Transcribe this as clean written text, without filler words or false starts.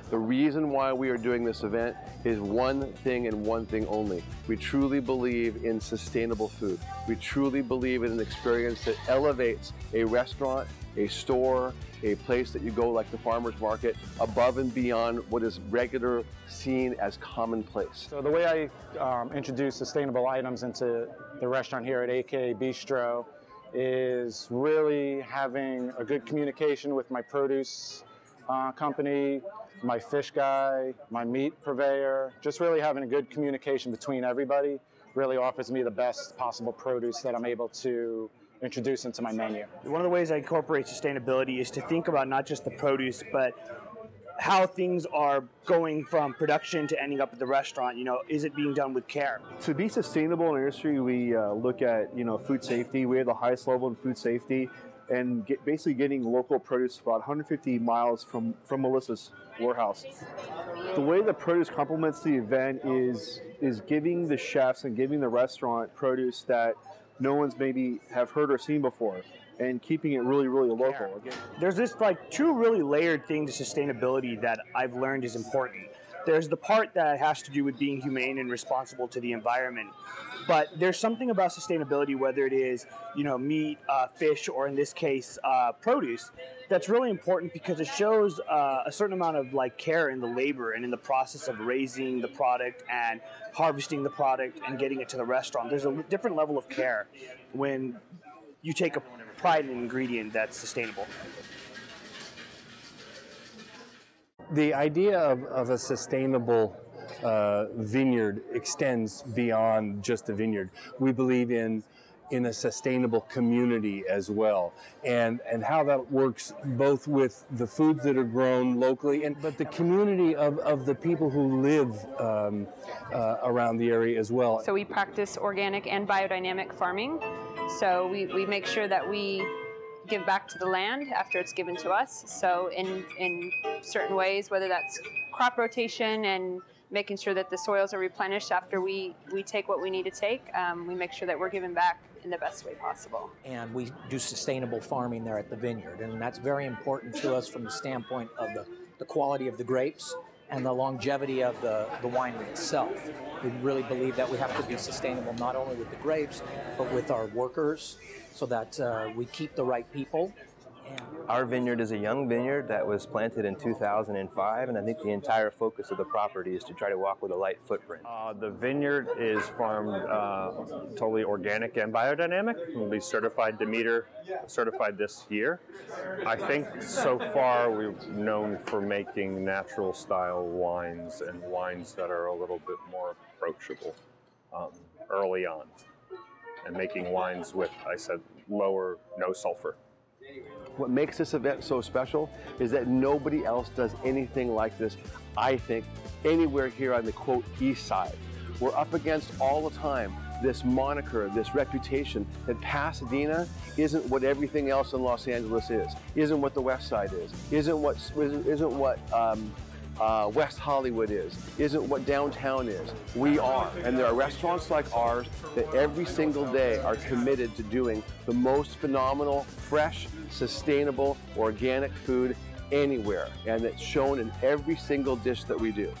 The reason why we are doing this event is one thing and one thing only. We truly believe in sustainable food. We truly believe in an experience that elevates a restaurant, a store, a place that you go like the farmer's market, above and beyond what is regular, seen as commonplace. So the way I introduce sustainable items into the restaurant here at AKA Bistro is really having a good communication with my produce company, my fish guy, my meat purveyor. Just really having a good communication between everybody really offers me the best possible produce that I'm able to introduce into my menu. One of the ways I incorporate sustainability is to think about not just the produce, but how things are going from production to ending up at the restaurant. You know, is it being done with care? To be sustainable in our industry, we look at, food safety. We have the highest level in food safety, and basically getting local produce about 150 miles from Melissa's warehouse. The way the produce complements the event is giving the chefs and giving the restaurant produce that no one's maybe have heard or seen before, and keeping it really, really local. There's this two really layered thing to sustainability that I've learned is important. There's the part that has to do with being humane and responsible to the environment. But there's something about sustainability, whether it is, meat, fish, or in this case, produce, that's really important because it shows a certain amount of care in the labor and in the process of raising the product and harvesting the product and getting it to the restaurant. There's a different level of care when you take a pride in an ingredient that's sustainable. The idea of a sustainable vineyard extends beyond just the vineyard. We believe in a sustainable community as well, and how that works both with the foods that are grown locally, but the community of the people who live around the area as well. So we practice organic and biodynamic farming. So we make sure that we give back to the land after it's given to us. So in certain ways, whether that's crop rotation and making sure that the soils are replenished after we take what we need to take, we make sure that we're giving back in the best way possible. And we do sustainable farming there at the vineyard, and that's very important to us from the standpoint of the quality of the grapes and the longevity of the winery itself. We really believe that we have to be sustainable not only with the grapes, but with our workers, so that we keep the right people. Our vineyard is a young vineyard that was planted in 2005, and I think the entire focus of the property is to try to walk with a light footprint. The vineyard is farmed totally organic and biodynamic. We'll be certified Demeter, certified this year. I think so far we're known for making natural style wines and wines that are a little bit more approachable early on, and making wines with, I said, lower, no sulfur. What makes this event so special is that nobody else does anything like this, I think, anywhere here on the, quote, east side. We're up against all the time this moniker, this reputation that Pasadena isn't what everything else in Los Angeles is, isn't what the west side is, isn't what West Hollywood is, isn't what downtown is. We are, and there are restaurants like ours that every single day are committed to doing the most phenomenal, fresh, sustainable, organic food anywhere, and it's shown in every single dish that we do.